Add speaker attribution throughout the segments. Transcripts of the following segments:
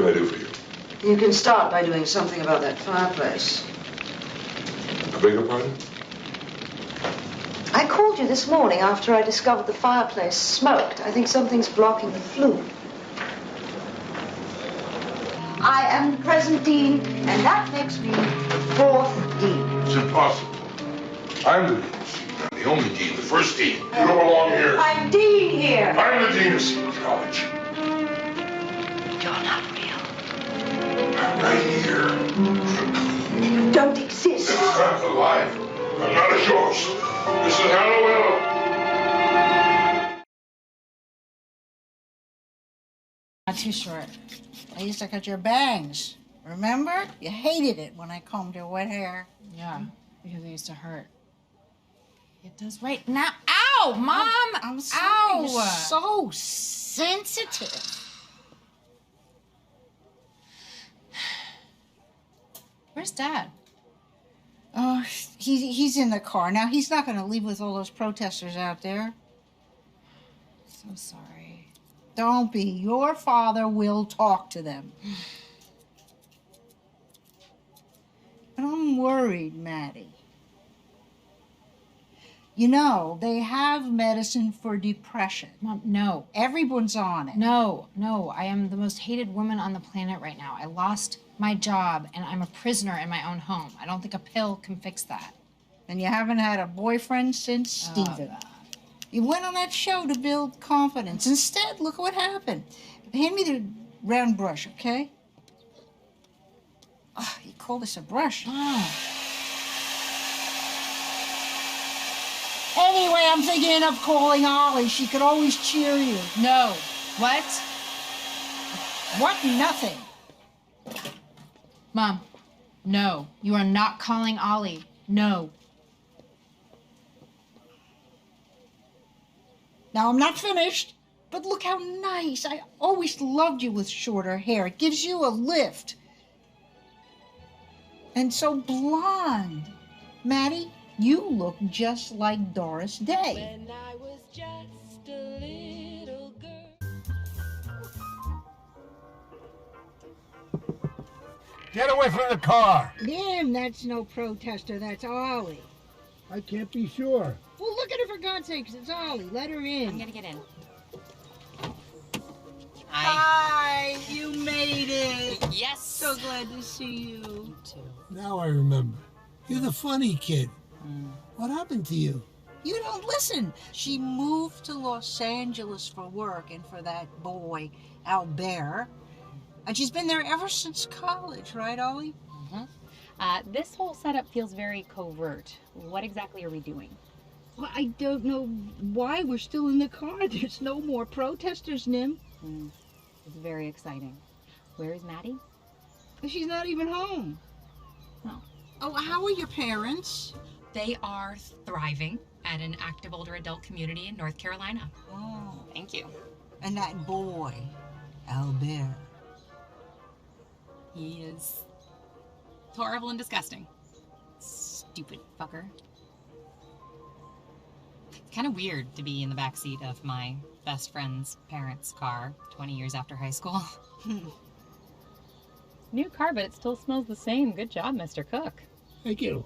Speaker 1: can I do for you?
Speaker 2: You can start by doing something about that fireplace.
Speaker 1: I beg your pardon?
Speaker 2: I called you this morning after I discovered the fireplace smoked. I think something's blocking the flue. I am the present dean, and that makes me the fourth dean.
Speaker 1: It's impossible. I'm the dean. I'm the only dean, the first dean. You don't belong here.
Speaker 2: I'm dean here.
Speaker 1: I'm the dean of Cedar College.
Speaker 2: You're not real.
Speaker 1: I'm right here.
Speaker 2: You don't exist.
Speaker 1: This is not alive. I'm not a ghost. This is Halloween.
Speaker 3: Not too short. I used to cut your bangs. Remember? You hated it when I combed your wet hair.
Speaker 4: Yeah, because it used to hurt. It does right now. Ow, Mom!
Speaker 3: I'm sorry.
Speaker 4: Ow!
Speaker 3: You're so sensitive.
Speaker 4: Where's Dad?
Speaker 3: Oh, he's in the car. Now, he's not going to leave with all those protesters out there.
Speaker 4: So sorry.
Speaker 3: Don't be. Your father will talk to them. But I'm worried, Maddie. You know, they have medicine for depression.
Speaker 4: Mom, no.
Speaker 3: Everyone's on it.
Speaker 4: No. I am the most hated woman on the planet right now. I lost my job, and I'm a prisoner in my own home. I don't think a pill can fix that.
Speaker 3: And you haven't had a boyfriend since Steven. You went on that show to build confidence. Instead, look what happened. Hand me the round brush, okay? Oh, you call this a brush?
Speaker 4: Oh.
Speaker 3: Anyway, I'm thinking of calling Ollie. She could always cheer you.
Speaker 4: No. What?
Speaker 3: What? Nothing.
Speaker 4: Mom, no. You are not calling Ollie. No.
Speaker 3: Now, I'm not finished, but look how nice. I always loved you with shorter hair. It gives you a lift. And so blonde. Maddie, you look just like Doris Day.
Speaker 5: When I was just a little girl.
Speaker 6: Get away from the car!
Speaker 3: Damn, that's no protester. That's Ollie.
Speaker 6: I can't be sure.
Speaker 3: Well, look at her, for God's sakes. It's Ollie. Let her in.
Speaker 4: I'm gonna get in.
Speaker 3: Hi, you made it.
Speaker 4: Yes.
Speaker 3: So glad to see you.
Speaker 4: You too.
Speaker 6: Now I remember. You're the funny kid. What happened to you?
Speaker 3: You don't listen. She moved to Los Angeles for work and for that boy, Albert. And she's been there ever since college, right, Ollie?
Speaker 7: This whole setup feels very covert. What exactly are we doing?
Speaker 3: Well, I don't know why we're still in the car. There's no more protesters, Nim.
Speaker 7: It's very exciting. Where is Maddie?
Speaker 3: She's not even home.
Speaker 7: Oh.
Speaker 3: Oh, how are your parents?
Speaker 8: They are thriving at an active older adult community in North Carolina.
Speaker 3: Oh.
Speaker 7: Thank you.
Speaker 3: And that boy, Albert.
Speaker 8: He is horrible and disgusting. Stupid fucker. It's kind of weird to be in the backseat of my best friend's parents' car 20 years after high school.
Speaker 7: New car, but it still smells the same. Good job, Mr. Cook.
Speaker 6: Thank you.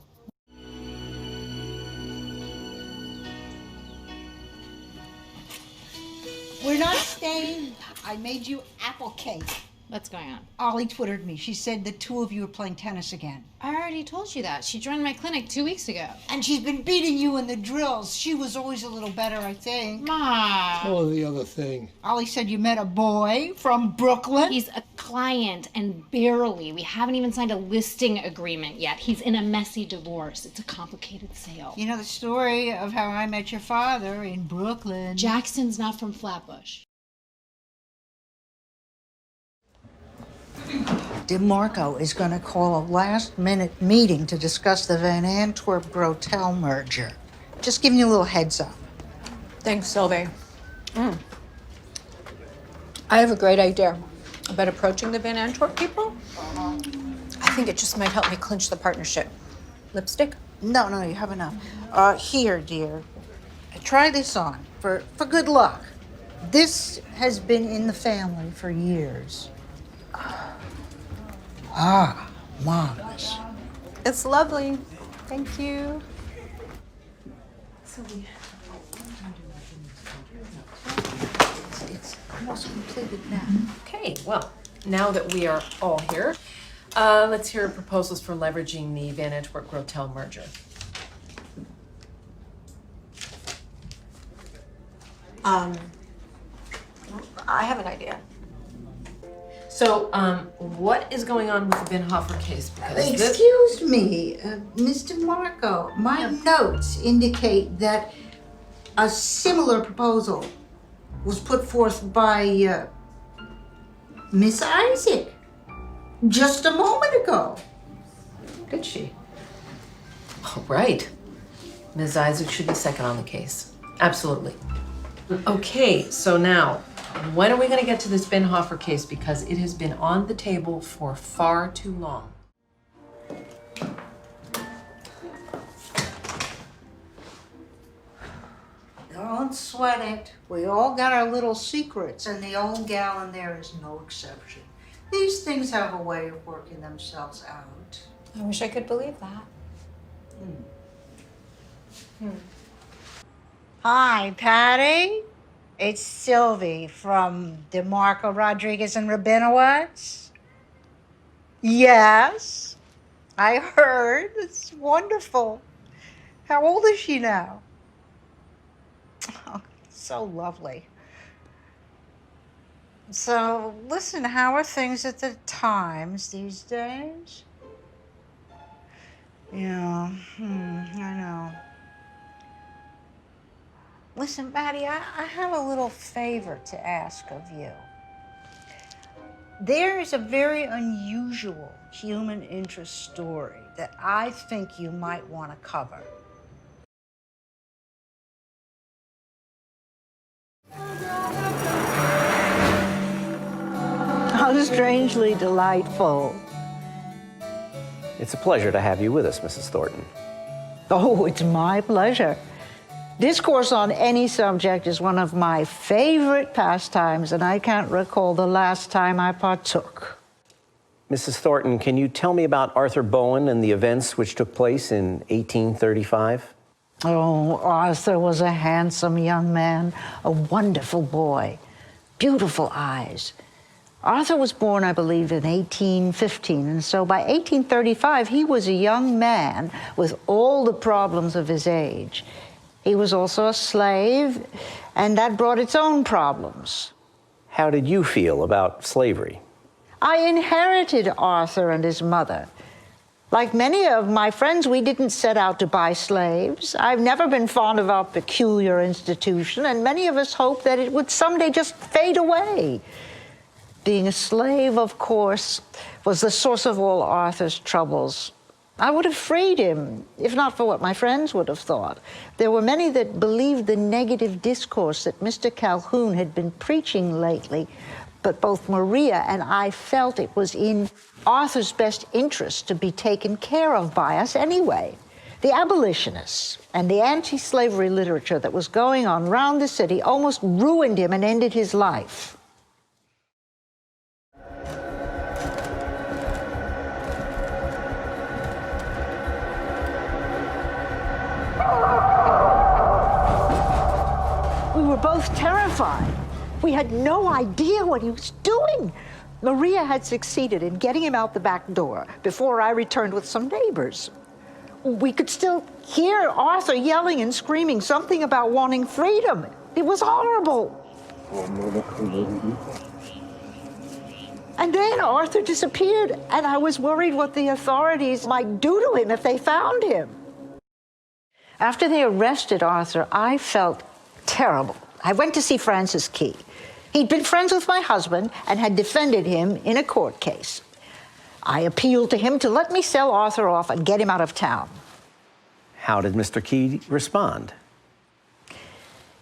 Speaker 3: We're not staying. I made you apple cake.
Speaker 4: What's going on?
Speaker 3: Ollie twittered me. She said the two of you are playing tennis again.
Speaker 4: I already told you that. She joined my clinic 2 weeks ago.
Speaker 3: And she's been beating you in the drills. She was always a little better, I think.
Speaker 4: Mom.
Speaker 6: Oh, the other thing.
Speaker 3: Ollie said you met a boy from Brooklyn.
Speaker 4: He's a client, and barely. We haven't even signed a listing agreement yet. He's in a messy divorce. It's a complicated sale.
Speaker 3: You know the story of how I met your father in Brooklyn.
Speaker 4: Jackson's not from Flatbush.
Speaker 3: DeMarco is going to call a last-minute meeting to discuss the Van Antwerp-Grotel merger. Just giving you a little heads up.
Speaker 9: Thanks, Sylvie. I have a great idea about approaching the Van Antwerp people. I think it just might help me clinch the partnership. Lipstick?
Speaker 3: No, you have enough. Here, dear. Try this on for good luck. This has been in the family for years.
Speaker 6: Ah, marvelous.
Speaker 9: It's lovely. Thank you.
Speaker 2: It's almost completed now.
Speaker 10: Okay, well, now that we are all here, let's hear proposals for leveraging the Van Antwerp Grotel merger.
Speaker 9: I have an idea.
Speaker 10: So, what is going on with the Binhofer case? Because this,
Speaker 2: Excuse me, Mr. Marco, my notes indicate that a similar proposal was put forth by Miss Isaac just a moment ago.
Speaker 10: did she? Oh, right. Ms. Isaac should be second on the case. Absolutely. Okay, so now, when are we gonna get to this Binhofer case? Because it has been on the table for far too long.
Speaker 2: Don't sweat it. We all got our little secrets, and the old gal in there is no exception. These things have a way of working themselves out.
Speaker 9: I wish I could believe that.
Speaker 2: Hi, Patty. It's Sylvie from DeMarco Rodriguez and Rabinowitz. Yes, I heard. It's wonderful. How old is she now? Oh, so lovely. So, listen, how are things at the Times these days? Yeah, I know. Listen, Maddie, I have a little favor to ask of you. There is a very unusual human interest story that I think you might want to cover. How strangely delightful.
Speaker 11: It's a pleasure to have you with us, Mrs. Thornton.
Speaker 2: Oh, it's my pleasure. Discourse on any subject is one of my favorite pastimes, and I can't recall the last time I partook.
Speaker 11: Mrs. Thornton, can you tell me about Arthur Bowen and the events which took place in 1835?
Speaker 2: Oh, Arthur was a handsome young man, a wonderful boy, beautiful eyes. Arthur was born, I believe, in 1815, and so by 1835, he was a young man with all the problems of his age. He was also a slave, and that brought its own problems.
Speaker 11: How did you feel about slavery?
Speaker 2: I inherited Arthur and his mother. Like many of my friends, we didn't set out to buy slaves. I've never been fond of our peculiar institution, and many of us hoped that it would someday just fade away. Being a slave, of course, was the source of all Arthur's troubles. I would have freed him, if not for what my friends would have thought. There were many that believed the negative discourse that Mr. Calhoun had been preaching lately, but both Maria and I felt it was in Arthur's best interest to be taken care of by us anyway. The abolitionists and the anti-slavery literature that was going on round the city almost ruined him and ended his life. We were both terrified. We had no idea what he was doing. Maria had succeeded in getting him out the back door before I returned with some neighbors. We could still hear Arthur yelling and screaming something about wanting freedom. It was horrible. And then Arthur disappeared, and I was worried what the authorities might do to him if they found him. After they arrested Arthur, I felt terrible. I went to see Francis Key. He'd been friends with my husband and had defended him in a court case. I appealed to him to let me sell Arthur off and get him out of town.
Speaker 11: How did Mr. Key respond?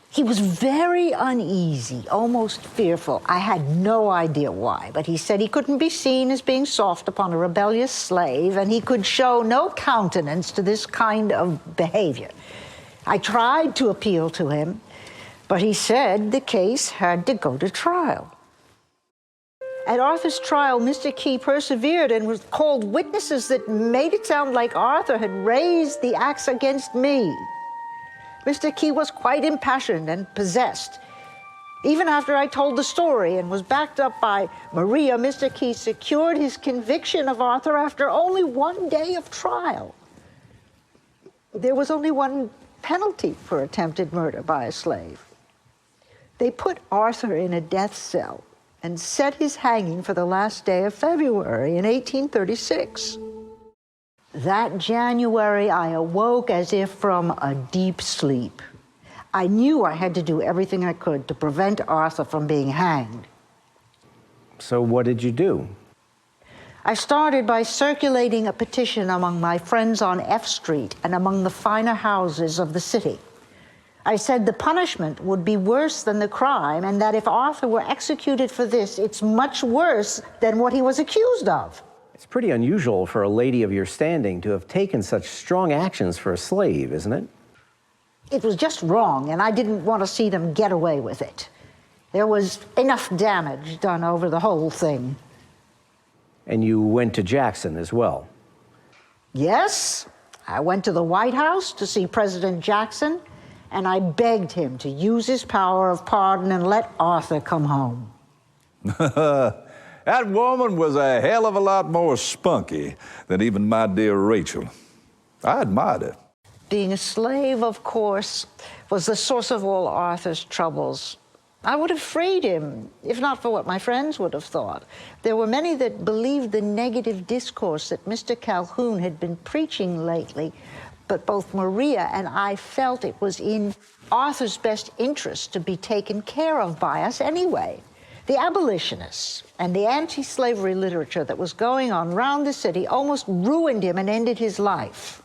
Speaker 2: He was very uneasy, almost fearful. I had no idea why, but he said he couldn't be seen as being soft upon a rebellious slave, and he could show no countenance to this kind of behavior. I tried to appeal to him, but he said the case had to go to trial. At Arthur's trial, Mr. Key persevered and was called witnesses that made it sound like Arthur had raised the axe against me. Mr. Key was quite impassioned and possessed. Even after I told the story and was backed up by Maria, Mr. Key secured his conviction of Arthur after only one day of trial. There was only one penalty for attempted murder by a slave. They put Arthur in a death cell and set his hanging for the last day of February in 1836. That January, I awoke as if from a deep sleep. I knew I had to do everything I could to prevent Arthur from being hanged.
Speaker 11: So what did you do?
Speaker 2: I started by circulating a petition among my friends on F Street and among the finer houses of the city. I said the punishment would be worse than the crime, and that if Arthur were executed for this, it's much worse than what he was accused of.
Speaker 11: It's pretty unusual for a lady of your standing to have taken such strong actions for a slave, isn't it?
Speaker 2: It was just wrong, and I didn't want to see them get away with it. There was enough damage done over the whole thing.
Speaker 11: And you went to Jackson as well?
Speaker 2: Yes, I went to the White House to see President Jackson, and I begged him to use his power of pardon and let Arthur come home.
Speaker 12: That woman was a hell of a lot more spunky than even my dear Rachel. I admired her.
Speaker 2: Being a slave, of course, was the source of all Arthur's troubles. I would have freed him, if not for what my friends would have thought. There were many that believed the negative discourse that Mr. Calhoun had been preaching lately, but both Maria and I felt it was in Arthur's best interest to be taken care of by us anyway. The abolitionists and the anti-slavery literature that was going on round the city almost ruined him and ended his life.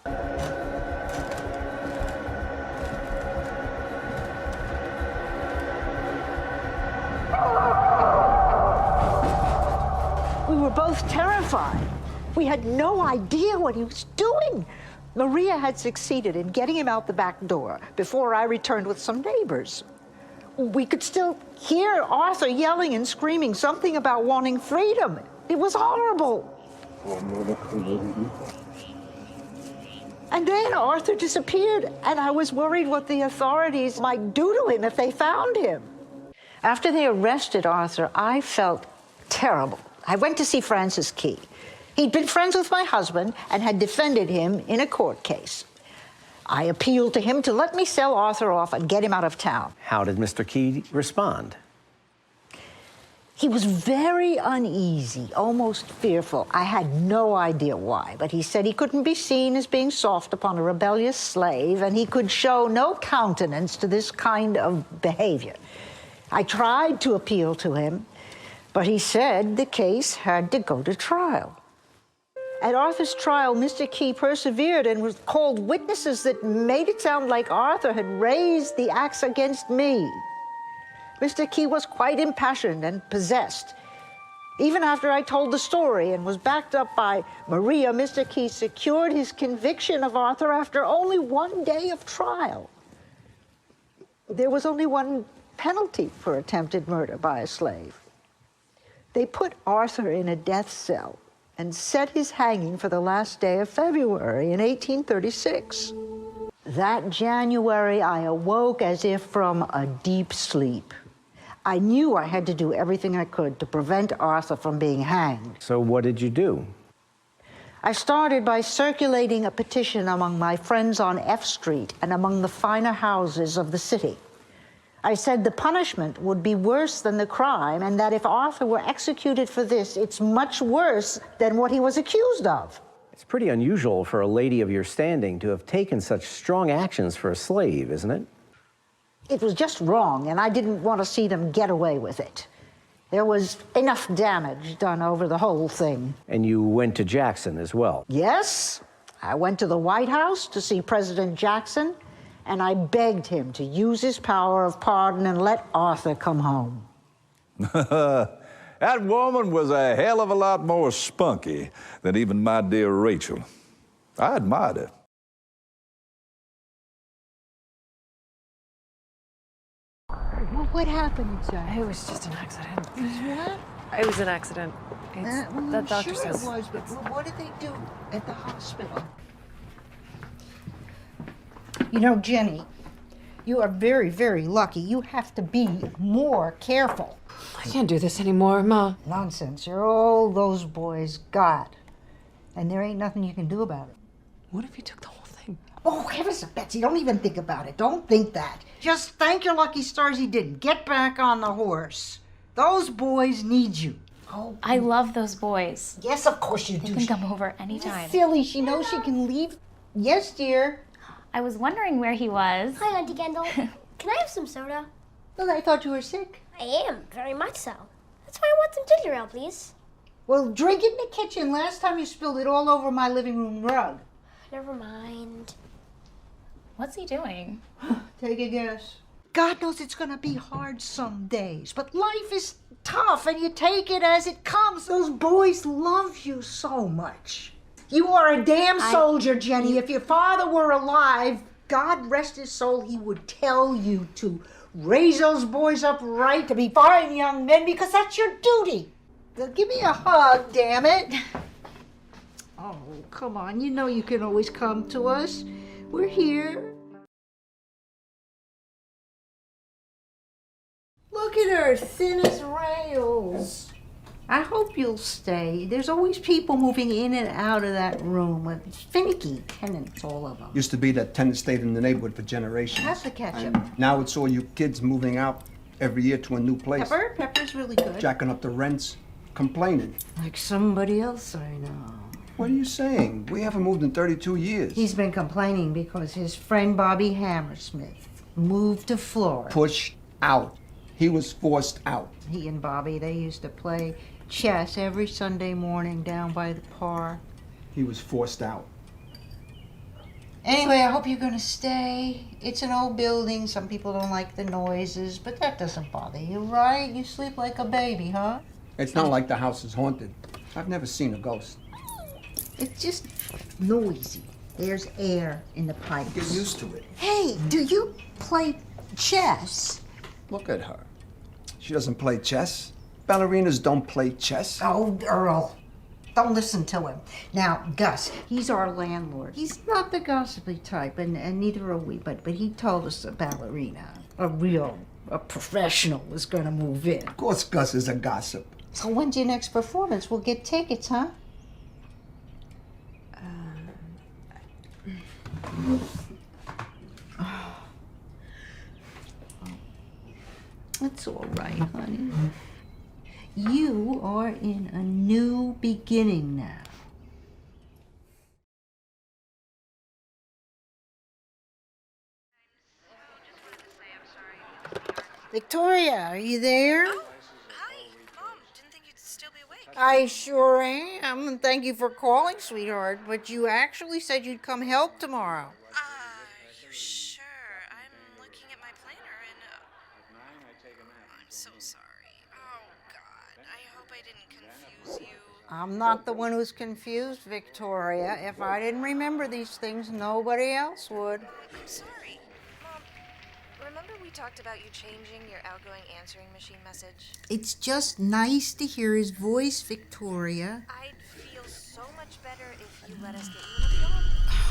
Speaker 2: We were both terrified. We had no idea what he was doing. Maria had succeeded in getting him out the back door before I returned with some neighbors. We could still hear Arthur yelling and screaming something about wanting freedom. It was horrible. And then Arthur disappeared, and I was worried what the authorities might do to him if they found him. After they arrested Arthur, I felt terrible. I went to see Francis Key. He'd been friends with my husband and had defended him in a court case. I appealed to him to let me sell Arthur off and get him out of town.
Speaker 11: How did Mr. Key respond?
Speaker 2: He was very uneasy, almost fearful. I had no idea why, but he said he couldn't be seen as being soft upon a rebellious slave, and he could show no countenance to this kind of behavior. I tried to appeal to him, but he said the case had to go to trial. At Arthur's trial, Mr. Key persevered and was called witnesses that made it sound like Arthur had raised the axe against me. Mr. Key was quite impassioned and possessed. Even after I told the story and was backed up by Maria, Mr. Key secured his conviction of Arthur after only one day of trial. There was only one penalty for attempted murder by a slave. They put Arthur in a death cell and set his hanging for the last day of February in 1836. That January, I awoke as if from a deep sleep. I knew I had to do everything I could to prevent Arthur from being hanged.
Speaker 11: So what did you do?
Speaker 2: I started by circulating a petition among my friends on F Street and among the finer houses of the city. I said the punishment would be worse than the crime, and that if Arthur were executed for this, it's much worse than what he was accused of.
Speaker 11: It's pretty unusual for a lady of your standing to have taken such strong actions for a slave, isn't it?
Speaker 2: It was just wrong, and I didn't want to see them get away with it. There was enough damage done over the whole thing.
Speaker 11: And you went to Jackson as well?
Speaker 2: Yes, I went to the White House to see President Jackson, and I begged him to use his power of pardon and let Arthur come home.
Speaker 12: That woman was a hell of a lot more spunky than even my dear Rachel. I admired her.
Speaker 2: What happened, sir?
Speaker 9: It was just an accident.
Speaker 2: What?
Speaker 13: It was an accident. The doctor
Speaker 2: sure
Speaker 13: says.
Speaker 2: it was, but what did they do at the hospital? You know, Jenny, you are very, very lucky. You have to be more careful.
Speaker 13: I can't do this anymore, Ma.
Speaker 2: Nonsense. You're all those boys got. And there ain't nothing you can do about it.
Speaker 13: What if you took the whole thing?
Speaker 2: Oh, heavens, Betsy, don't even think about it. Don't think that. Just thank your lucky stars he didn't. Get back on the horse. Those boys need you. Oh,
Speaker 14: I love those boys.
Speaker 2: yes, of course you do.
Speaker 14: They can come over anytime.
Speaker 2: Silly, she knows she can leave. Yes, dear.
Speaker 14: I was wondering where he was.
Speaker 15: Hi, Auntie Kendall. Can I have some soda?
Speaker 2: Well, I thought you were sick.
Speaker 15: I am, very much so. That's why I want some ginger ale, please.
Speaker 2: Well, drink it in the kitchen. Last time you spilled it all over my living room rug.
Speaker 15: Never mind.
Speaker 14: What's he doing?
Speaker 2: Take a guess. God knows it's gonna be hard some days, but life is tough and you take it as it comes. Those boys love you so much. You are a damn soldier, Jenny. If your father were alive, God rest his soul, he would tell you to raise those boys up right, to be fine young men, because that's your duty. Give me a hug, damn it. Oh, come on. You know you can always come to us. We're here. Look at her, thin as rails. I hope you'll stay. There's always people moving in and out of that room with finicky tenants, all of them.
Speaker 16: Used to be that tenant stayed in the neighborhood for generations.
Speaker 2: Have to catch
Speaker 16: And
Speaker 2: them.
Speaker 16: now it's all you kids moving out every year to a new place.
Speaker 2: Pepper's really good.
Speaker 16: Jacking up the rents, complaining.
Speaker 2: Like somebody else I know.
Speaker 16: What are you saying? We haven't moved in 32 years.
Speaker 2: He's been complaining because his friend Bobby Hammersmith moved to Florida.
Speaker 16: Pushed out. He was forced out.
Speaker 2: He and Bobby, they used to play chess every Sunday morning down by the park.
Speaker 16: He was forced out.
Speaker 2: Anyway, I hope you're gonna stay. It's an old building. Some people don't like the noises, but that doesn't bother you, right? You sleep like a baby, huh?
Speaker 16: It's not like the house is haunted. I've never seen a ghost.
Speaker 2: It's just noisy. There's air in the pipes.
Speaker 16: Get used to it.
Speaker 2: Hey, do you play chess?
Speaker 16: Look at her. She doesn't play chess. Ballerinas don't play chess.
Speaker 2: Oh, Earl. Don't listen to him. Now, Gus, he's our landlord. He's not the gossipy type, and neither are we, but he told us a ballerina, a professional, was gonna move in.
Speaker 16: Of course Gus is a gossip.
Speaker 2: So when's your next performance? We'll get tickets, huh? It's all right, honey. You are in a new beginning now. Victoria, are you there?
Speaker 9: Oh, hi. Mom, didn't think you'd still be awake.
Speaker 2: I sure am, and thank you for calling, sweetheart, but you actually said you'd come help tomorrow.
Speaker 9: You sure? I'm looking at my planner and... I'm so sorry. Oh, God. I hope I didn't confuse you.
Speaker 2: I'm not the one who's confused, Victoria. If I didn't remember these things, nobody else would.
Speaker 9: I'm sorry. Mom, remember we talked about you changing your outgoing answering machine message?
Speaker 2: It's just nice to hear his voice, Victoria.
Speaker 9: I'd feel so much better if you let us get you a dog.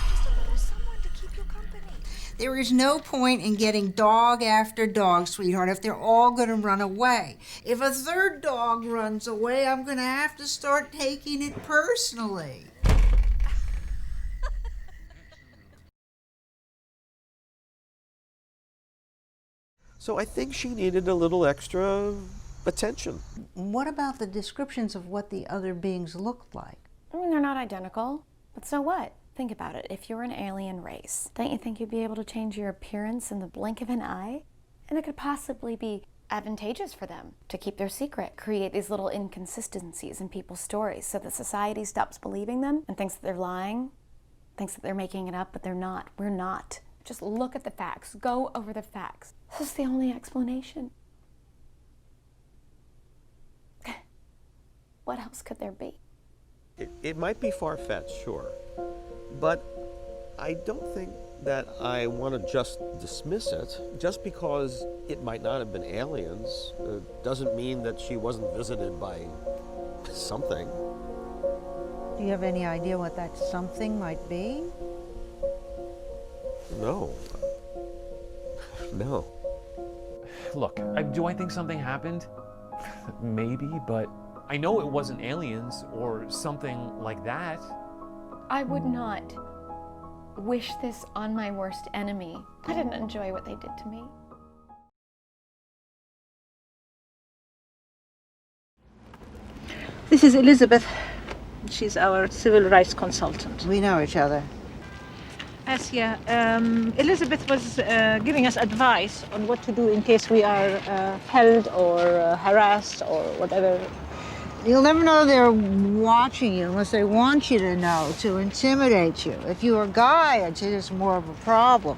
Speaker 9: Just a little someone to keep you company.
Speaker 2: There is no point in getting dog after dog, sweetheart, if they're all going to run away. If a third dog runs away, I'm going to have to start taking it personally.
Speaker 17: So I think she needed a little extra attention.
Speaker 2: What about the descriptions of what the other beings looked like?
Speaker 14: I mean, they're not identical, but so what? Think about it. If you're an alien race, don't you think you'd be able to change your appearance in the blink of an eye? And it could possibly be advantageous for them to keep their secret, create these little inconsistencies in people's stories so that society stops believing them and thinks that they're lying, thinks that they're making it up, but they're not. We're not. Just look at the facts. Go over the facts. This is the only explanation. What else could there be?
Speaker 17: It might be far-fetched, sure, but I don't think that I want to just dismiss it. Just because it might not have been aliens doesn't mean that she wasn't visited by something.
Speaker 2: Do you have any idea what that something might be?
Speaker 17: No. No.
Speaker 18: Look, do I think something happened? Maybe, but I know it wasn't aliens or something like that.
Speaker 14: I would not wish this on my worst enemy. I didn't enjoy what they did to me.
Speaker 19: This is Elizabeth. She's our civil rights consultant.
Speaker 2: We know each other.
Speaker 19: Yes, yeah. Elizabeth was giving us advice on what to do in case we are held or harassed or whatever.
Speaker 2: You'll never know they're watching you unless they want you to know, to intimidate you. If you're a guy, it's just more of a problem.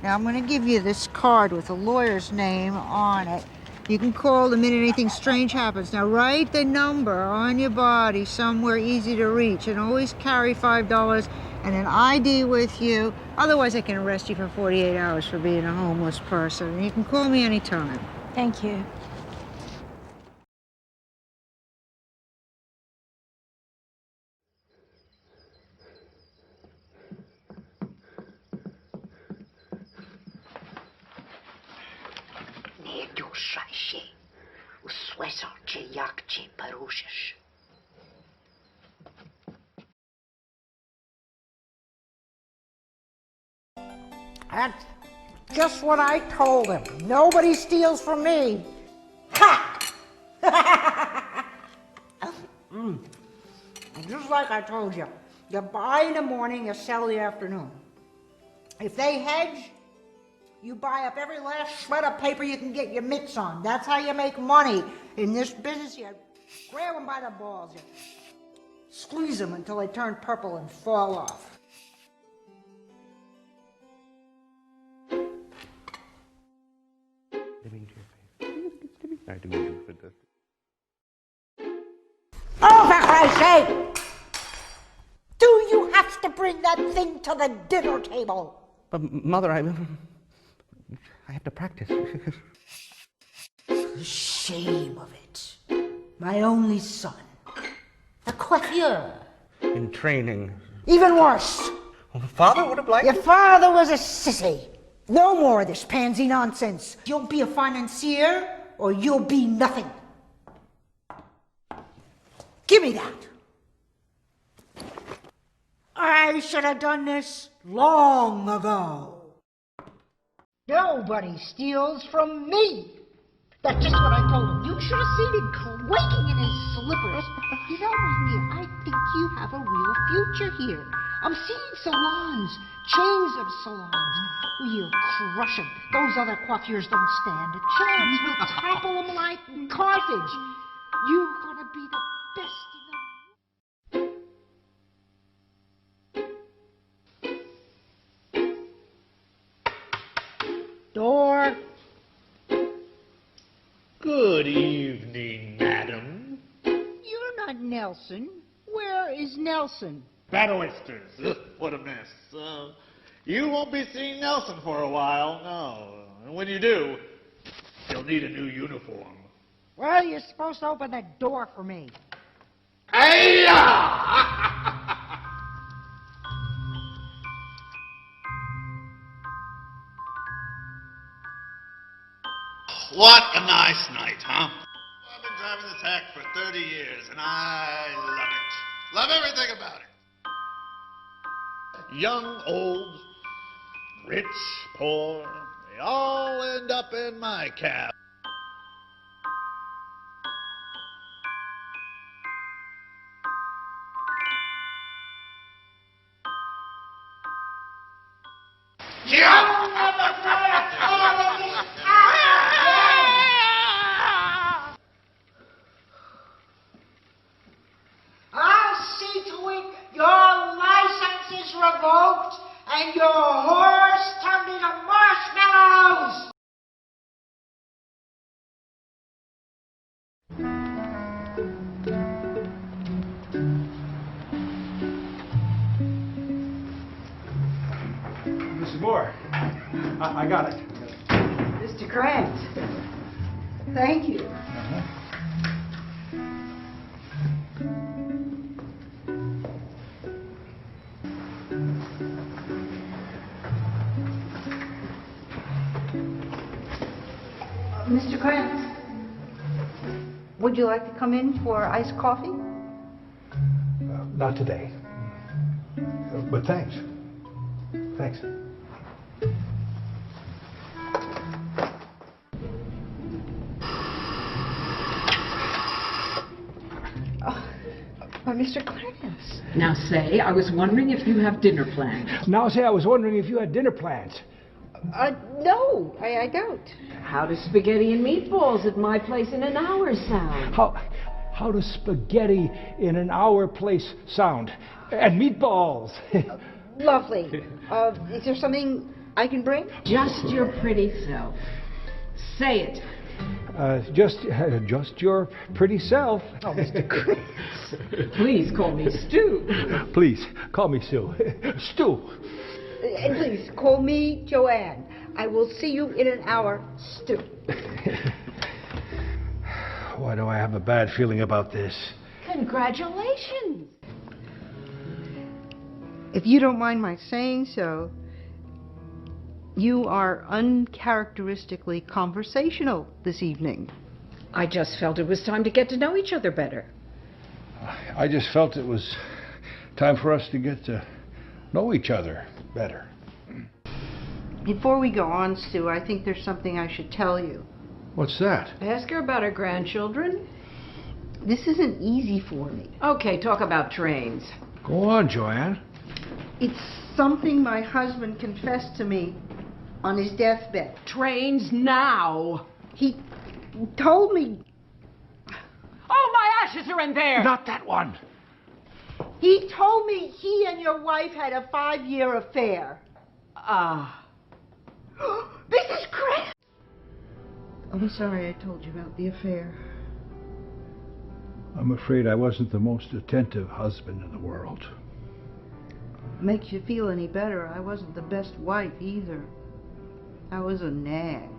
Speaker 2: Now, I'm going to give you this card with a lawyer's name on it. You can call the minute anything strange happens. Now, write the number on your body somewhere easy to reach, and always carry $5 and an ID with you. Otherwise, I can arrest you for 48 hours for being a homeless person. You can call me anytime.
Speaker 19: Thank you.
Speaker 20: Nie duszaj się. Usłyszą cię, jak cię poruszysz.
Speaker 2: That's just what I told him. Nobody steals from me. Ha! Just like I told you. You buy in the morning, you sell in the afternoon. If they hedge, you buy up every last shred of paper you can get your mitts on. That's how you make money. In this business, you grab them by the balls. You squeeze them until they turn purple and fall off. Oh, for Christ's sake! Do you have to bring that thing to the dinner table?
Speaker 21: But Mother, I have to practice.
Speaker 2: The shame of it. My only son. A coiffeur.
Speaker 21: In training.
Speaker 2: Even worse.
Speaker 21: Well, Father would have liked
Speaker 2: Your father was a sissy. No more of this pansy nonsense. You'll be a financier or you'll be nothing. Give me that. I should have done this long ago. Nobody steals from me. That's just what I told him. You should have seen him quaking in his slippers. You know, my dear, I think you have a real future here. I'm seeing salons, chains of salons. We'll crush them. Those other coiffures don't stand a chance. We'll topple them like Carthage. You're gonna be the best in the... Door.
Speaker 22: Good evening, madam.
Speaker 2: You're not Nelson. Where is Nelson?
Speaker 22: Bad oysters. Ugh, what a mess. You won't be seeing Nelson for a while, no. And when you do, you'll need a new uniform.
Speaker 2: Well, you're supposed to open that door for me.
Speaker 22: Hey-ya! What a nice night, huh? I've been driving this hack for 30 years, and I love it. Love everything about it. Young, old, rich, poor, they all end up in my cab.
Speaker 2: I'll see to it your license is revoked and your horse turned into marshmallows!
Speaker 1: I got it.
Speaker 3: Mr. Grant. Thank you. Mr. Grant, would you like to come in for iced coffee?
Speaker 1: Not today. But thanks. Thanks.
Speaker 3: Mr. Clarence.
Speaker 5: Now say, I was wondering if you have dinner plans.
Speaker 1: Now say, I was wondering if you had dinner plans.
Speaker 3: No, I don't.
Speaker 5: How does spaghetti and meatballs at my place in an hour sound?
Speaker 1: How does spaghetti in an hour place sound? And meatballs.
Speaker 3: Lovely. Is there something I can bring?
Speaker 5: Just your pretty self. Say it.
Speaker 1: Just your pretty self.
Speaker 3: Oh, Mr. Chris.
Speaker 5: Please call me Stu.
Speaker 1: Please, call me Stu. Stu.
Speaker 3: And please, call me Joanne. I will see you in an hour, Stu.
Speaker 1: Why do I have a bad feeling about this?
Speaker 5: Congratulations.
Speaker 3: If you don't mind my saying so, you are uncharacteristically conversational this evening.
Speaker 5: I just felt it was time to get to know each other better.
Speaker 1: I just felt it was time for us to get to know each other better.
Speaker 3: Before we go on, Stu, I think there's something I should tell you.
Speaker 1: What's that?
Speaker 5: Ask her about her grandchildren.
Speaker 3: This isn't easy for me.
Speaker 5: Okay, talk about trains.
Speaker 1: Go on, Joanne.
Speaker 3: It's something my husband confessed to me on his deathbed.
Speaker 5: Trains now.
Speaker 3: He told me.
Speaker 5: Oh, my ashes are in there.
Speaker 1: Not that one.
Speaker 3: He told me he and your wife had a 5-year affair. This is Chris. I'm sorry I told you about the affair.
Speaker 1: I'm afraid I wasn't the most attentive husband in the world.
Speaker 3: Makes you feel any better, I wasn't the best wife either. I was a nag.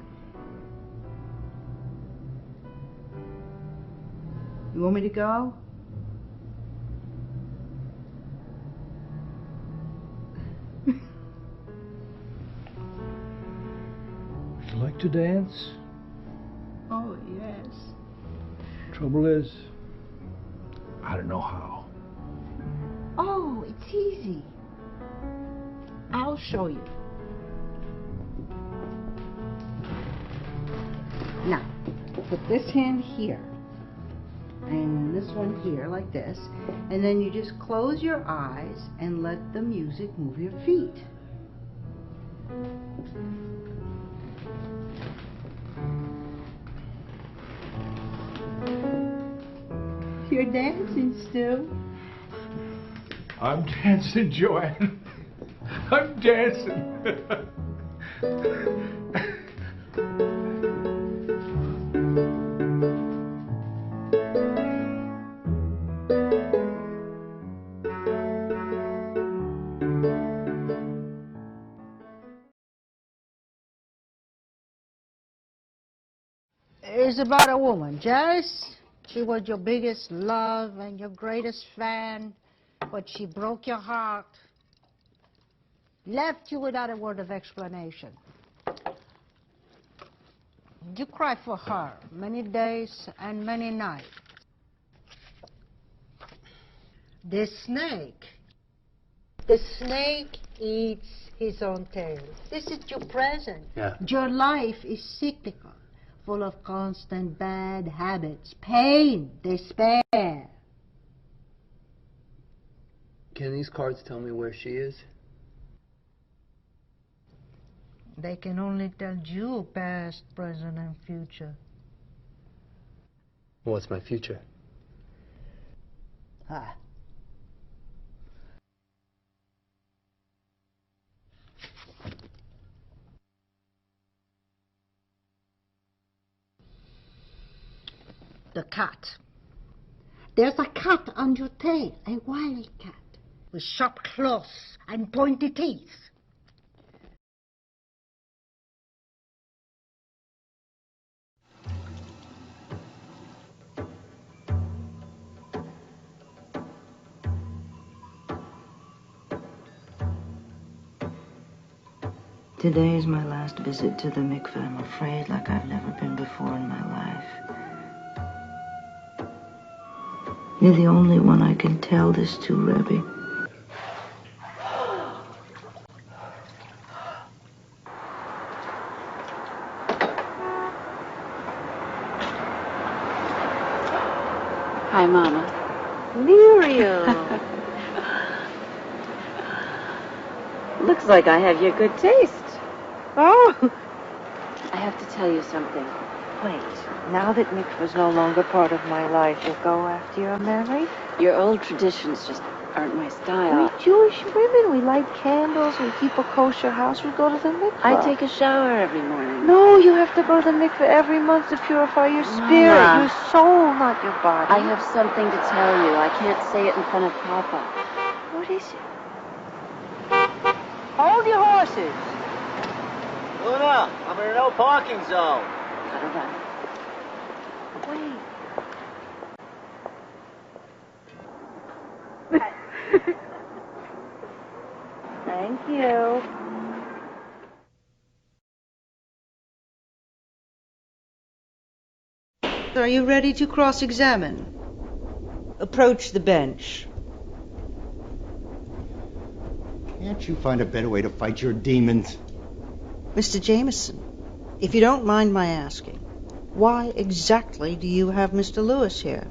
Speaker 3: You want me to go?
Speaker 1: Would you like to dance?
Speaker 3: Oh, yes.
Speaker 1: Trouble is, I don't know how.
Speaker 3: Oh, it's easy. I'll show you. Now, put this hand here, and this one here, like this, and then you just close your eyes and let the music move your feet. You're dancing, Stu.
Speaker 1: I'm dancing, Joanne. I'm dancing.
Speaker 2: It's about a woman, Jess. She was your biggest love and your greatest fan, but she broke your heart, left you without a word of explanation. You cried for her many days and many nights. The snake eats his own tail. This is your present.
Speaker 21: Yeah.
Speaker 2: Your life is cyclical, full of constant bad habits, pain, despair.
Speaker 21: Can these cards tell me where she is?
Speaker 2: They can only tell you past, present, and future.
Speaker 21: What's my future?
Speaker 2: Ah. The cat. There's a cat on your tail, a wild cat, with sharp claws and pointy teeth.
Speaker 3: Today is my last visit to the mikveh, I'm afraid, like I've never been before in my life. You're the only one I can tell this to, Rebbe.
Speaker 5: Hi, Mama.
Speaker 3: Muriel!
Speaker 5: Looks like I have your good taste.
Speaker 3: Oh!
Speaker 5: I have to tell you something.
Speaker 3: Wait, now that mikvah's no longer part of my life, you'll go after you're married?
Speaker 5: Your old traditions just aren't my style.
Speaker 3: We Jewish women, we light candles, we keep a kosher house, we go to the mikvah.
Speaker 5: I take a shower every morning.
Speaker 3: No, you have to go to the mikveh every month to purify your spirit,
Speaker 5: Mama.
Speaker 3: your soul, not your body.
Speaker 5: I have something to tell you. I can't say it in front of Papa.
Speaker 3: What is it? Hold your horses.
Speaker 7: Luna, I'm in a no parking zone.
Speaker 5: Gotta run.
Speaker 3: Wait. Thank you. Are you ready to cross-examine? Approach the bench.
Speaker 21: Can't you find a better way to fight your demons?
Speaker 3: Mr. Jameson, if you don't mind my asking, why exactly do you have Mr. Lewis here?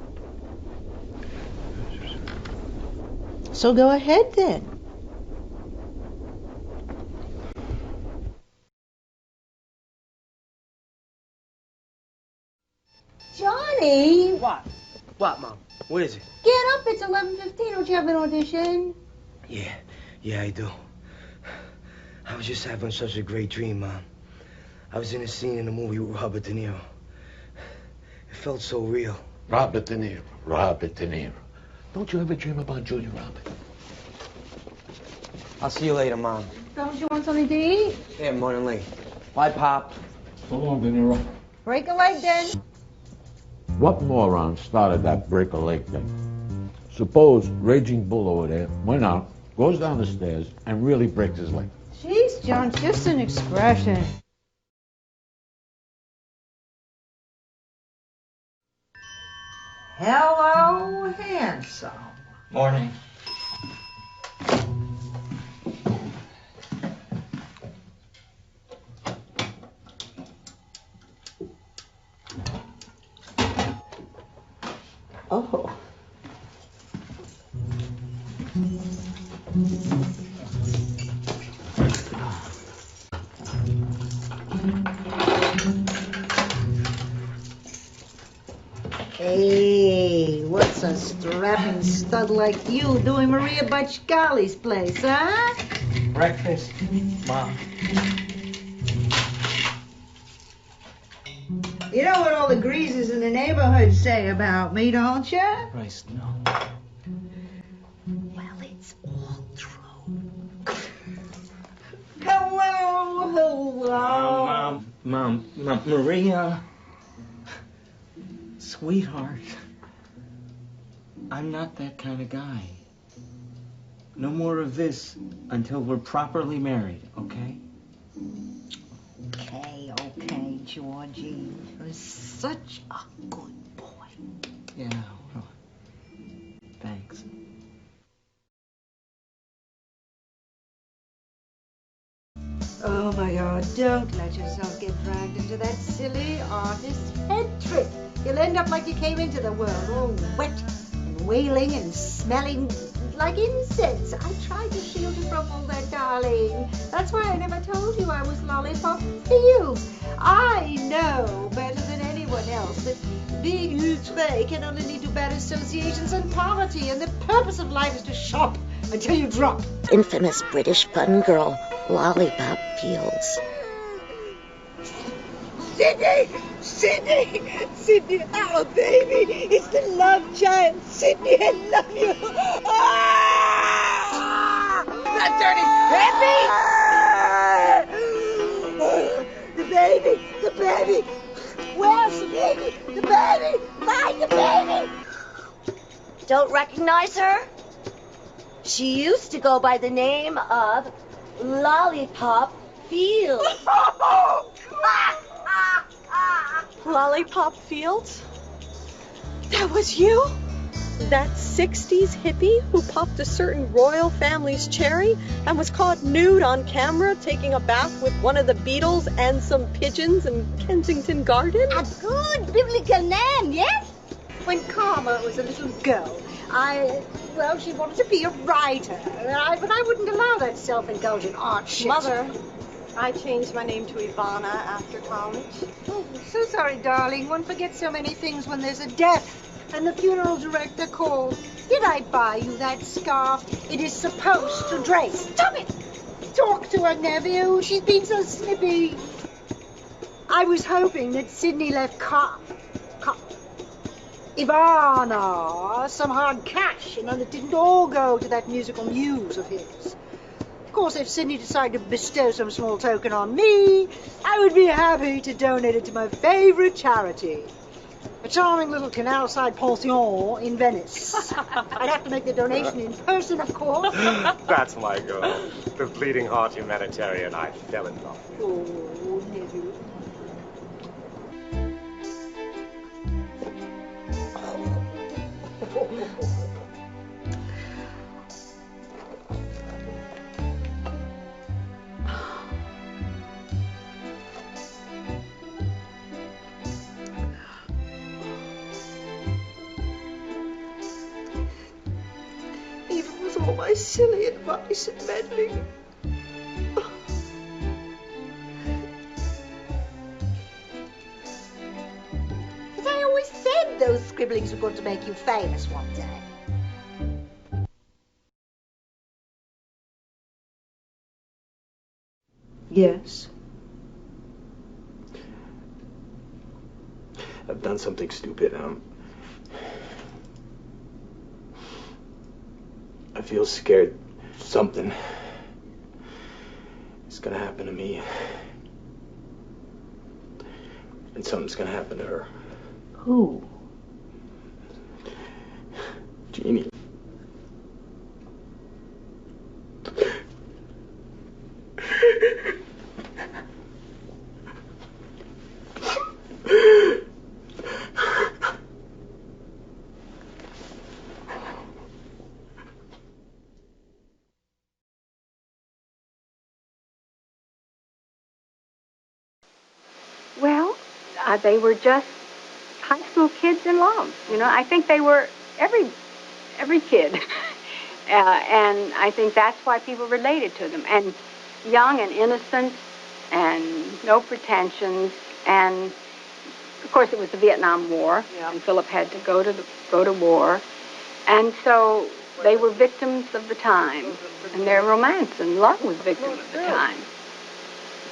Speaker 3: So go ahead then.
Speaker 8: Johnny!
Speaker 21: What? What, Mom? What is it?
Speaker 8: Get up, it's 11:15. Don't you have an audition?
Speaker 21: Yeah, I do. I was just having such a great dream, Mom. I was in a scene in a movie with Robert De Niro. It felt so real.
Speaker 23: Robert De Niro. Don't you ever dream about Julia Roberts?
Speaker 21: I'll see you later, Mom.
Speaker 8: Don't you want something to eat?
Speaker 21: Yeah, morning late. Bye, Pop.
Speaker 23: So long, De Niro.
Speaker 8: Break a leg then.
Speaker 23: What moron started that break a leg thing? Suppose Raging Bull over there went out, goes down the stairs, and really breaks his leg.
Speaker 8: Jeez, John, just an expression.
Speaker 2: Hello, handsome.
Speaker 21: Morning.
Speaker 2: Oh. Hey, what's a strapping stud like you doing Maria Butchgali's place, huh?
Speaker 21: Breakfast, Mom.
Speaker 2: You know what all the greasers in the neighborhood say about me, don't you?
Speaker 21: Christ, no.
Speaker 2: Well, it's all true. Hello.
Speaker 21: Mom, Maria. Sweetheart. I'm not that kind of guy. No more of this until we're properly married, okay?
Speaker 2: Okay, Georgie. You're such a good boy.
Speaker 21: Yeah, well, thanks.
Speaker 2: Oh my God, don't let yourself get dragged into that silly artist's head trick. You'll end up like you came into the world, all wet and wailing and smelling like incense. I tried to shield you from all that, darling. That's why I never told you I was Lollipop for you. I know better than anyone else that being outre can only lead to bad associations and poverty, and the purpose of life is to shop until you drop.
Speaker 20: Infamous British fun girl, Lollipop Fields.
Speaker 2: Sydney, our baby, it's the love child. Sydney, I love you. Ah! That dirty hippie! The baby. Where's the baby? The baby! Find the baby!
Speaker 20: Don't recognize her? She used to go by the name of Lollipop
Speaker 4: Fields. Lollipop Fields? That was you? That 60s hippie who popped a certain royal family's cherry and was caught nude on camera taking a bath with one of the Beatles and some pigeons in Kensington Gardens?
Speaker 6: A good biblical name, yes? When Karma was a little girl, she wanted to be a writer. But I wouldn't allow that self-indulgent art shit.
Speaker 4: Mother, I changed my name to Ivana after college.
Speaker 6: Oh, so sorry, darling. One forgets so many things when there's a death. And the funeral director called. Did I buy you that scarf? It is supposed to drape. Stop it! Talk to her, nephew. She's been so snippy. I was hoping that Sydney left Ivana some hard cash, that it didn't all go to that musical muse of his. Of course, if Sydney decided to bestow some small token on me, I would be happy to donate it to my favorite charity. A charming little canal-side pension in Venice. I'd have to make the donation in person, of course.
Speaker 10: That's my girl. The bleeding heart humanitarian I fell in love with.
Speaker 6: Oh, nephew.
Speaker 4: All my silly advice and meddling.
Speaker 6: But I always said those scribblings were going to make you famous one day.
Speaker 24: Yes. I've done something stupid. I feel scared something is gonna happen to me. And something's gonna happen to her.
Speaker 6: Who?
Speaker 24: Jeannie.
Speaker 25: Well, they were just high school kids in love. I think they were every kid. And I think that's why people related to them. And young and innocent and no pretensions. And, of course, it was the Vietnam War. Yeah. And Philip had to go to war. And so they were victims of the time. And their romance and love was victims of the time.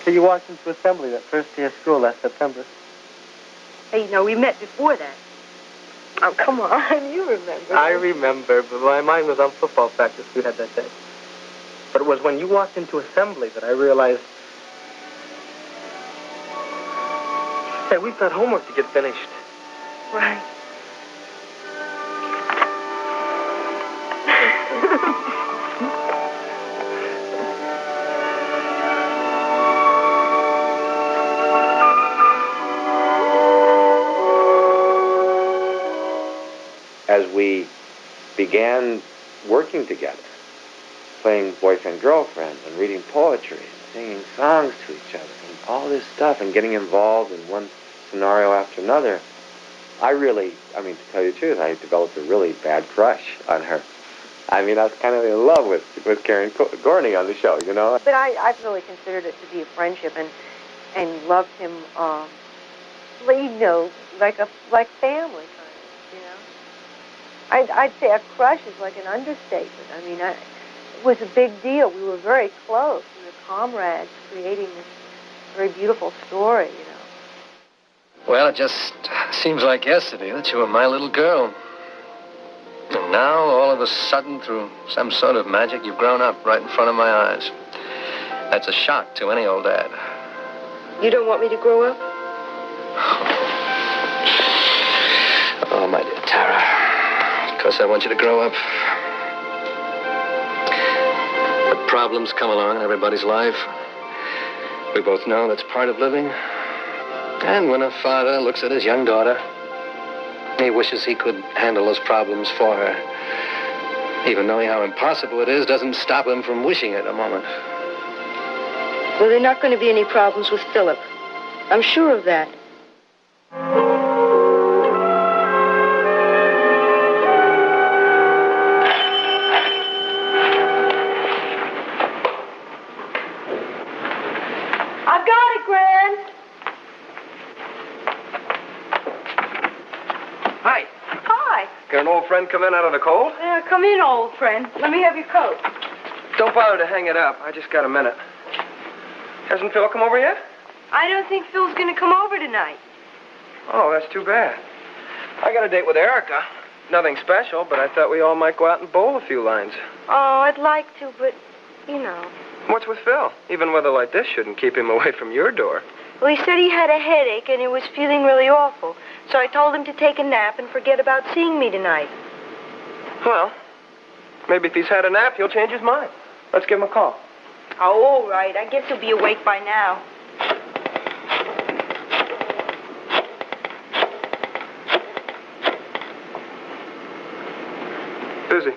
Speaker 7: So you walked into assembly that first day of school last September.
Speaker 25: Hey, we met before that. Oh, come on, you remember.
Speaker 7: I remember, but my mind was on football practice we had that day. But it was when you walked into assembly that I realized, hey, we've got homework to get finished.
Speaker 25: Right.
Speaker 26: As we began working together, playing boyfriend-girlfriend and reading poetry and singing songs to each other and all this stuff and getting involved in one scenario after another, to tell you the truth, I developed a really bad crush on her. I was kind of in love with Karen Gorney on the show,
Speaker 25: But I've really considered it to be a friendship and loved him, like family. I'd say a crush is like an understatement. It was a big deal. We were very close. We were comrades creating this very beautiful story,
Speaker 27: Well, it just seems like yesterday that you were my little girl. And now, all of a sudden, through some sort of magic, you've grown up right in front of my eyes. That's a shock to any old dad.
Speaker 25: You don't want me to grow up?
Speaker 27: Oh, my dear Tara. Of course, I want you to grow up. But problems come along in everybody's life. We both know that's part of living. And when a father looks at his young daughter, he wishes he could handle those problems for her. Even knowing how impossible it is doesn't stop him from wishing it a moment.
Speaker 9: Well, there are not going to be any problems with Philip. I'm sure of that.
Speaker 25: I've got it, Gran.
Speaker 27: Hi.
Speaker 25: Hi.
Speaker 27: Can an old friend come in out of the cold?
Speaker 25: Come in, old friend. Let me have your coat.
Speaker 27: Don't bother to hang it up. I just got a minute. Hasn't Phil come over yet?
Speaker 9: I don't think Phil's going to come over tonight.
Speaker 27: Oh, that's too bad. I got a date with Erica. Nothing special, but I thought we all might go out and bowl a few lines.
Speaker 9: Oh, I'd like to, but, you know.
Speaker 27: What's with Phil? Even weather like this shouldn't keep him away from your door.
Speaker 9: Well, he said he had a headache and he was feeling really awful. So I told him to take a nap and forget about seeing me tonight.
Speaker 27: Well, maybe if he's had a nap, he'll change his mind. Let's give him a call.
Speaker 9: Oh, all right. I guess he'll be awake by now.
Speaker 27: Busy.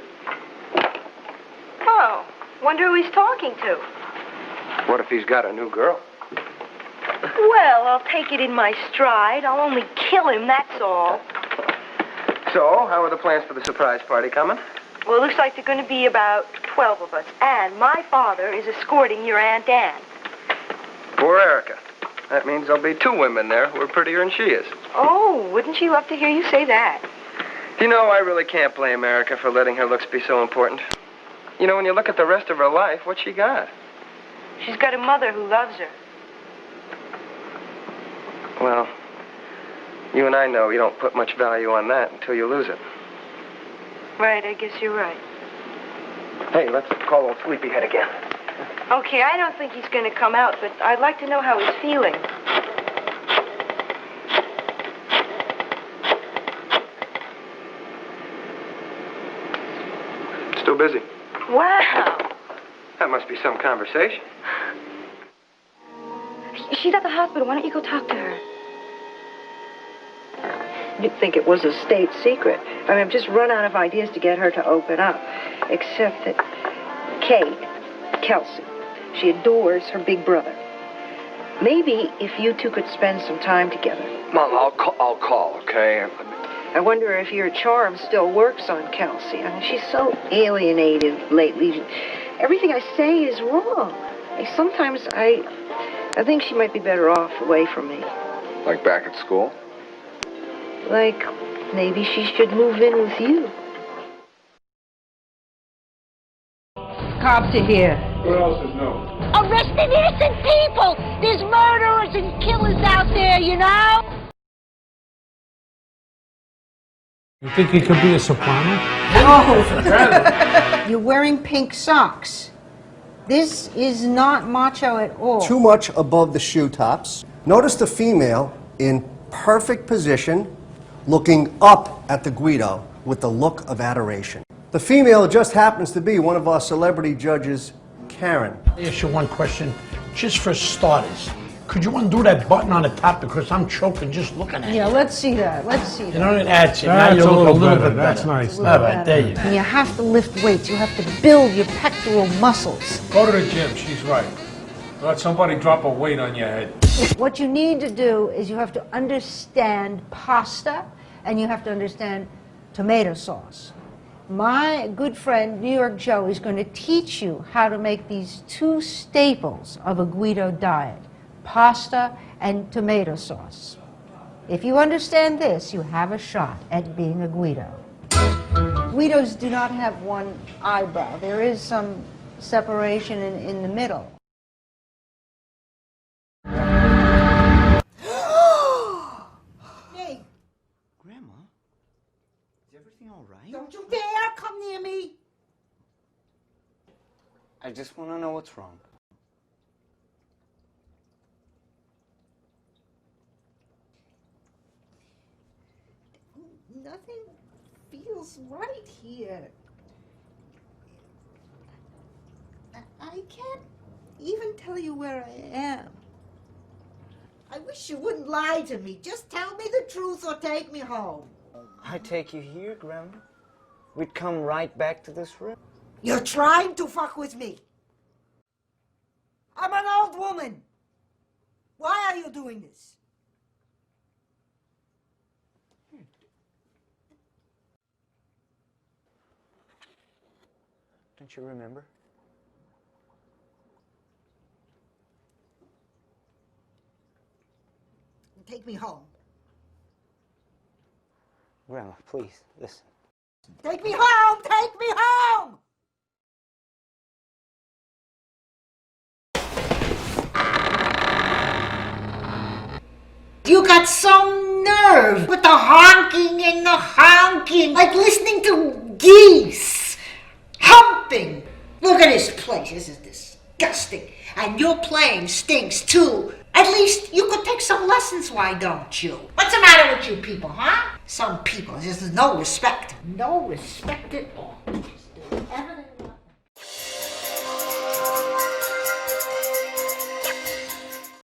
Speaker 9: Oh, wonder who he's talking to.
Speaker 27: What if he's got a new girl?
Speaker 9: Well, I'll take it in my stride. I'll only kill him, that's all.
Speaker 27: So, how are the plans for the surprise party coming?
Speaker 9: Well, it looks like there are going to be about 12 of us. And my father is escorting your Aunt Anne.
Speaker 27: Poor Erica. That means there'll be 2 women there who are prettier than she is.
Speaker 9: Oh, wouldn't she love to hear you say that?
Speaker 27: You know, I really can't blame Erica for letting her looks be so important. You know, when you look at the rest of her life, what's she got?
Speaker 9: She's got a mother who loves her.
Speaker 27: Well, you and I know you don't put much value on that until you lose it.
Speaker 9: Right, I guess you're right.
Speaker 27: Hey, let's call old Sleepyhead again.
Speaker 9: Okay, I don't think he's going to come out, but I'd like to know how he's feeling.
Speaker 27: Still busy.
Speaker 9: Wow.
Speaker 27: That must be some conversation.
Speaker 9: She's at the hospital. Why don't you go talk to her?
Speaker 11: You'd think it was a state secret. I mean, I've just run out of ideas to get her to open up. Except that Kelsey, she adores her big brother. Maybe if you two could spend some time together.
Speaker 27: Mom, I'll call, okay?
Speaker 11: I wonder if your charm still works on Kelsey. I mean, she's so alienated lately. Everything I say is wrong. Sometimes I think she might be better off away from me.
Speaker 26: Like back at school?
Speaker 11: Like, maybe she should move in with you.
Speaker 8: Cops are here.
Speaker 26: What else is known?
Speaker 8: Arresting innocent people! There's murderers and killers out there, you know?
Speaker 12: You think he could be a soprano?
Speaker 2: You're wearing pink socks. This is not macho at all.
Speaker 13: Too much above the shoe tops. Notice the female in perfect position, looking up at the Guido with the look of adoration. The female just happens to be one of our celebrity judges, Karen.
Speaker 12: I'll ask you one question, just for starters. Could you undo that button on the top because I'm choking just looking at it?
Speaker 2: Yeah, let's see that. Let's see that.
Speaker 12: You know, that's it. Now That's you a look little a little better. bit That's better. nice. All right, there you go.
Speaker 2: And you have to lift weights. You have to build your pectoral muscles.
Speaker 12: Go to the gym, she's right. Let somebody drop a weight on your head.
Speaker 2: What you need to do is you have to understand pasta and you have to understand tomato sauce. My good friend, New York Joe, is going to teach you how to make these 2 staples of a Guido diet, pasta and tomato sauce. If you understand this, you have a shot at being a Guido. Guidos do not have one eyebrow. There is some separation in the middle.
Speaker 6: Hey,
Speaker 21: Grandma, is everything all right?
Speaker 6: don't you dare come near me.
Speaker 21: I just want to know what's wrong.
Speaker 6: Nothing feels right here. I can't even tell you where I am.
Speaker 2: I wish you wouldn't lie to me. Just tell me the truth or take me home.
Speaker 21: I take you here, Grandma. We'd come right back to this room.
Speaker 2: You're trying to fuck with me. I'm an old woman. Why are you doing this?
Speaker 21: Don't you remember?
Speaker 2: Take me home.
Speaker 21: Grandma, please, listen.
Speaker 2: Take me home! Take me home! You got some nerve with the honking and the honking, like listening to geese humping. Look at this place, this is disgusting. And your playing stinks too. At least you could take some lessons, why don't you? What's the matter with you people, huh? Some people, there's no respect. No respect at all.